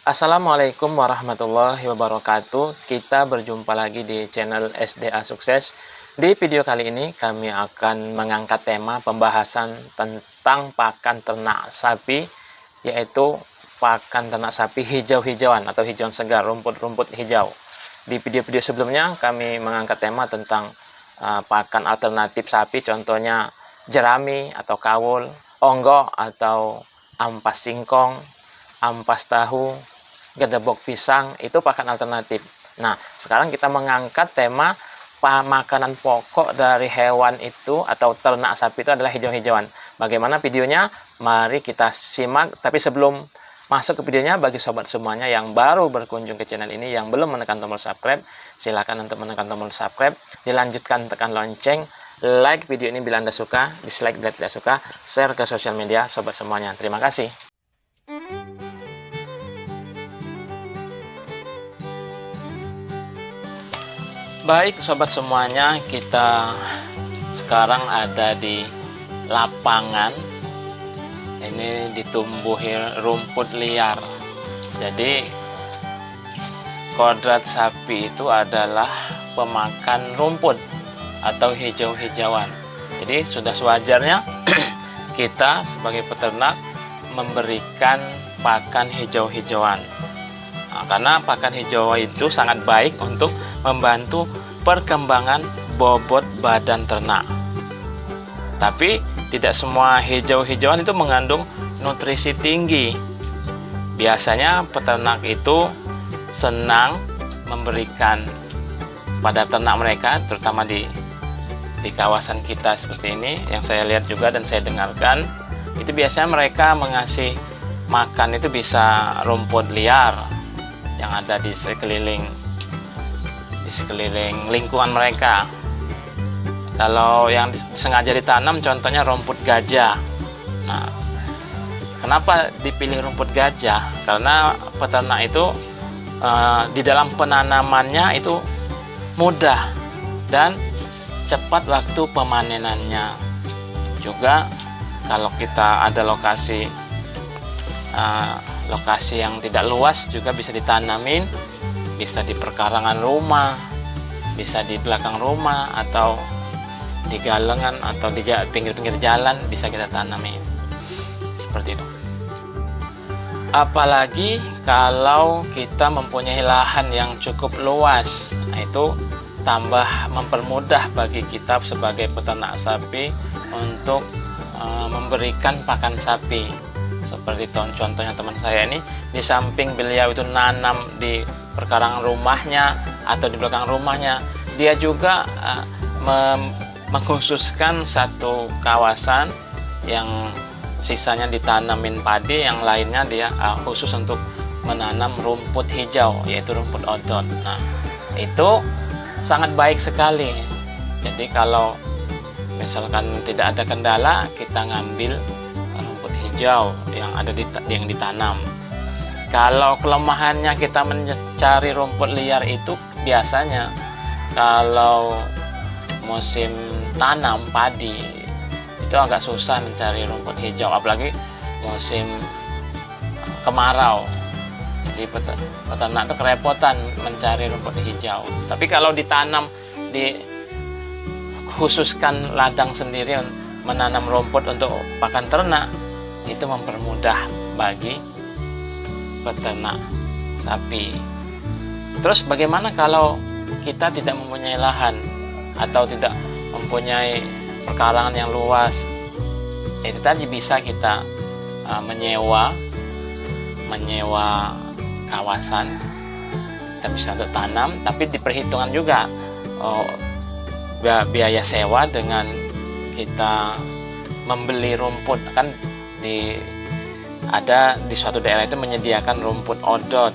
Assalamualaikum warahmatullahi wabarakatuh. Kita berjumpa lagi di channel SDA Sukses. Di video kali ini kami akan mengangkat tema pembahasan tentang pakan ternak sapi, yaitu pakan ternak sapi hijau-hijauan atau hijauan segar, rumput-rumput hijau. Di video-video sebelumnya kami mengangkat tema tentang pakan alternatif sapi, contohnya jerami atau kawul, onggo atau ampas singkong, ampas tahu, gedebok pisang, itu pakan alternatif. Nah, sekarang kita mengangkat tema makanan pokok dari hewan itu atau ternak sapi itu adalah hijau-hijauan. Bagaimana videonya? Mari kita simak. Tapi sebelum masuk ke videonya, bagi sobat semuanya yang baru berkunjung ke channel ini, yang belum menekan tombol subscribe, silakan untuk menekan tombol subscribe, dilanjutkan tekan lonceng, like video ini bila Anda suka, dislike bila tidak suka, share ke sosial media sobat semuanya. Terima kasih. Baik sobat semuanya, kita sekarang ada di lapangan. Ini ditumbuhi rumput liar. Jadi kodrat sapi itu adalah pemakan rumput atau hijau-hijauan. Jadi sudah sewajarnya kita sebagai peternak memberikan pakan hijau-hijauan. Nah, karena pakan hijau itu sangat baik untuk membantu perkembangan bobot badan ternak. Tapi tidak semua hijau-hijauan itu mengandung nutrisi tinggi. Biasanya peternak itu senang memberikan pada ternak mereka, terutama di kawasan kita seperti ini, yang saya lihat juga dan saya dengarkan, itu biasanya mereka mengasih makan itu bisa rumput liar yang ada di sekeliling lingkungan mereka. Kalau yang sengaja ditanam contohnya rumput gajah. Nah, kenapa dipilih rumput gajah? Karena peternak itu di dalam penanamannya itu mudah dan cepat waktu pemanenannya. Juga kalau kita ada lokasi yang tidak luas juga bisa ditanamin, bisa di perkarangan rumah, bisa di belakang rumah, atau di galengan atau di pinggir-pinggir jalan bisa kita tanamin seperti itu. Apalagi kalau kita mempunyai lahan yang cukup luas, nah itu tambah mempermudah bagi kita sebagai peternak sapi untuk memberikan pakan sapi. Seperti contohnya teman saya ini, di samping beliau itu nanam di perkarangan rumahnya atau di belakang rumahnya, dia juga mengkhususkan satu kawasan yang sisanya ditanamin padi, yang lainnya dia khusus untuk menanam rumput hijau, yaitu rumput odot. Nah, itu sangat baik sekali. Jadi kalau misalkan tidak ada kendala, kita ngambil rumput hijau yang ditanam. Kalau kelemahannya kita mencari rumput liar itu biasanya kalau musim tanam padi itu agak susah mencari rumput hijau, apalagi musim kemarau. Jadi peternak itu kerepotan mencari rumput hijau. Tapi kalau ditanam, dikhususkan ladang sendiri menanam rumput untuk pakan ternak, itu mempermudah bagi peternak sapi. Terus bagaimana kalau kita tidak mempunyai lahan atau tidak mempunyai perkarangan yang luas? Itu tadi bisa kita menyewa kawasan, kita bisa untuk tanam, tapi diperhitungkan juga biaya sewa dengan kita membeli rumput. Kan ada di suatu daerah itu menyediakan rumput odot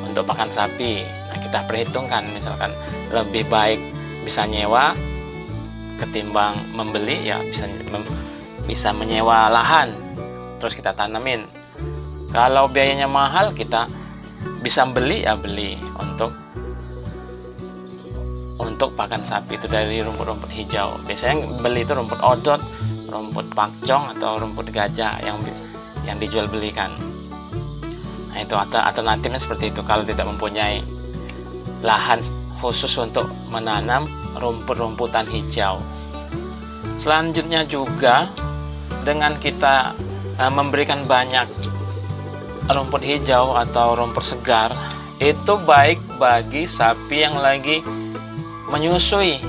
untuk pakan sapi. Nah, kita perhitungkan, misalkan lebih baik bisa nyewa ketimbang membeli, ya bisa menyewa lahan terus kita tanamin. Kalau biayanya mahal, kita bisa beli untuk pakan sapi itu dari rumput-rumput hijau. Biasanya beli itu rumput odot, rumput pakcong atau rumput gajah yang dijual belikan. Nah, itu alternatifnya seperti itu kalau tidak mempunyai lahan khusus untuk menanam rumput-rumputan hijau. Selanjutnya juga dengan kita memberikan banyak rumput hijau atau rumput segar, itu baik bagi sapi yang lagi menyusui,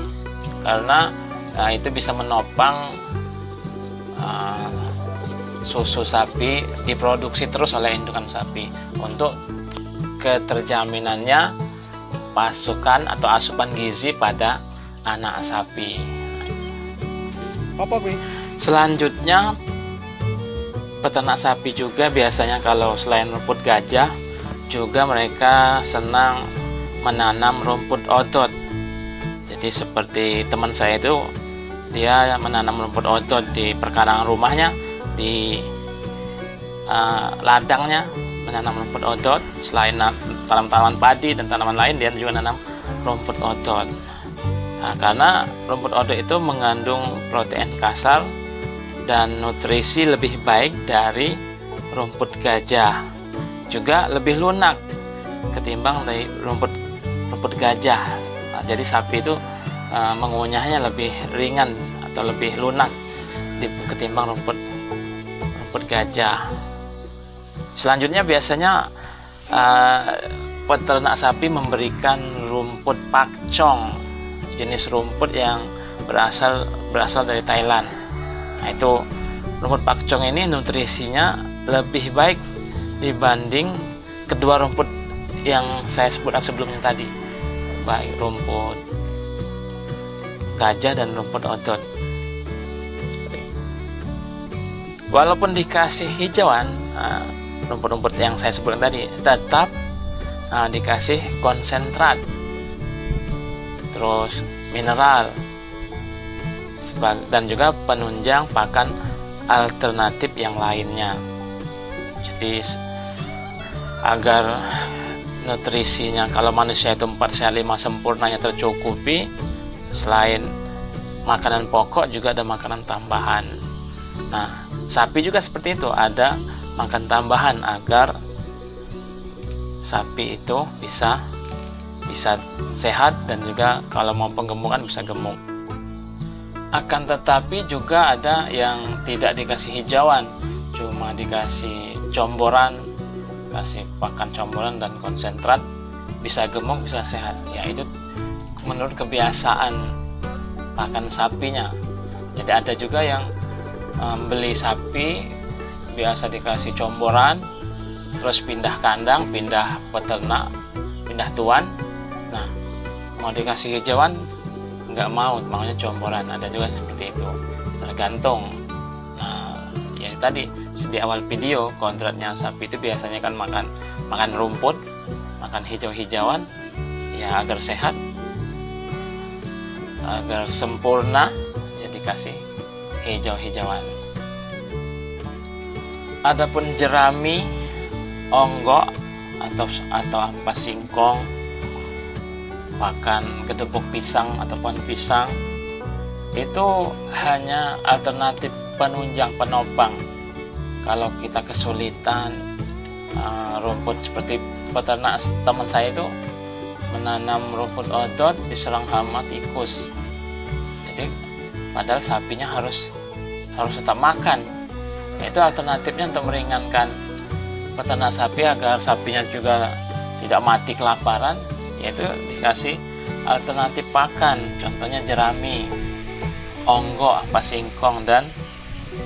karena itu bisa menopang susu sapi diproduksi terus oleh indukan sapi untuk keterjaminannya pasukan atau asupan gizi pada anak sapi. Apa gue? Selanjutnya, peternak sapi juga biasanya kalau selain rumput gajah juga mereka senang menanam rumput odot. Jadi seperti teman saya itu, dia menanam rumput odot di perkarangan rumahnya, di ladangnya menanam rumput odot. Selain tanaman padi dan tanaman lain, dia juga menanam rumput odot. Nah, karena rumput odot itu mengandung protein kasar dan nutrisi lebih baik dari rumput gajah, juga lebih lunak ketimbang dari rumput gajah. Nah, jadi sapi itu mengunyahnya lebih ringan atau lebih lunak ketimbang rumput gajah. Selanjutnya biasanya peternak sapi memberikan rumput pakcong, jenis rumput yang berasal dari Thailand. Nah, itu rumput pakcong ini nutrisinya lebih baik dibanding kedua rumput yang saya sebutkan sebelumnya tadi, baik rumput gajah dan rumput odot. Walaupun dikasih hijauan, rumput-rumput yang saya sebutkan tadi tetap dikasih konsentrat, terus mineral, dan juga penunjang pakan alternatif yang lainnya. Jadi agar nutrisinya, kalau manusia itu 4 sehat 5 sempurnanya tercukupi, selain makanan pokok juga ada makanan tambahan. Nah, sapi juga seperti itu, ada makan tambahan agar sapi itu bisa sehat dan juga kalau mau penggemukan bisa gemuk. Akan tetapi juga ada yang tidak dikasih hijauan, cuma dikasih comboran, kasih pakan comboran dan konsentrat, bisa gemuk bisa sehat. Ya, itu menurut kebiasaan pakan sapinya. Jadi ada juga yang beli sapi biasa dikasih comboran, terus pindah kandang, pindah peternak, pindah tuan. Nah, mau dikasih hijauan nggak mau, maunya comboran. Ada juga seperti itu, tergantung. Nah, ya tadi di awal video, kontraknya sapi itu biasanya kan makan rumput, makan hijau-hijauan, ya agar sehat, agar sempurna, ya dikasih hijau-hijauan. Adapun jerami, onggok atau ampas singkong, pakan gedebok pisang atau pohon pisang, itu hanya alternatif penunjang, penopang kalau kita kesulitan rumput. Seperti peternak teman saya itu menanam rumput odot, diserang hama tikus. Jadi padahal sapinya harus tetap makan. Itu alternatifnya untuk meringankan peternak sapi agar sapinya juga tidak mati kelaparan, yaitu dikasih alternatif pakan, contohnya jerami, onggok, ampas singkong, dan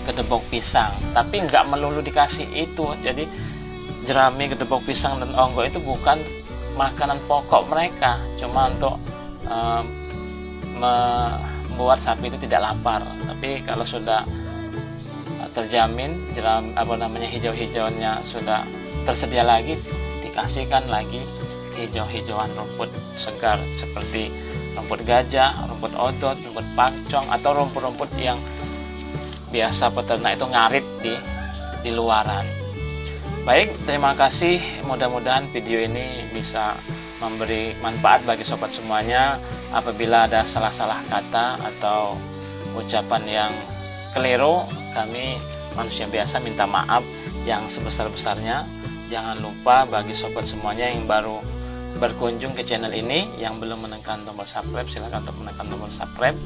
gedebok pisang. Tapi nggak melulu dikasih itu. Jadi jerami, gedebok pisang, dan onggok itu bukan makanan pokok mereka, cuma untuk membuat sapi itu tidak lapar. Tapi kalau sudah terjamin hijau-hijauannya sudah tersedia lagi, dikasihkan lagi hijau-hijauan rumput segar seperti rumput gajah, rumput odot, rumput pakcong, atau rumput-rumput yang biasa peternak itu ngarit di luaran. Baik, terima kasih. Mudah-mudahan video ini bisa memberi manfaat bagi sobat semuanya. Apabila ada salah-salah kata atau ucapan yang keliru, kami manusia biasa minta maaf yang sebesar-besarnya. Jangan lupa bagi sobat semuanya yang baru berkunjung ke channel ini, yang belum menekan tombol subscribe, silahkan untuk menekan tombol subscribe.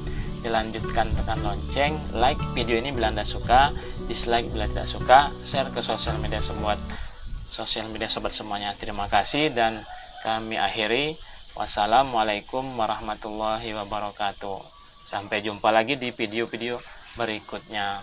Dilanjutkan tekan lonceng, like video ini bila Anda suka, dislike bila tidak suka, share ke sosial media sobat semuanya. Terima kasih dan kami akhiri. Wassalamualaikum warahmatullahi wabarakatuh. Sampai jumpa lagi di video-video berikutnya.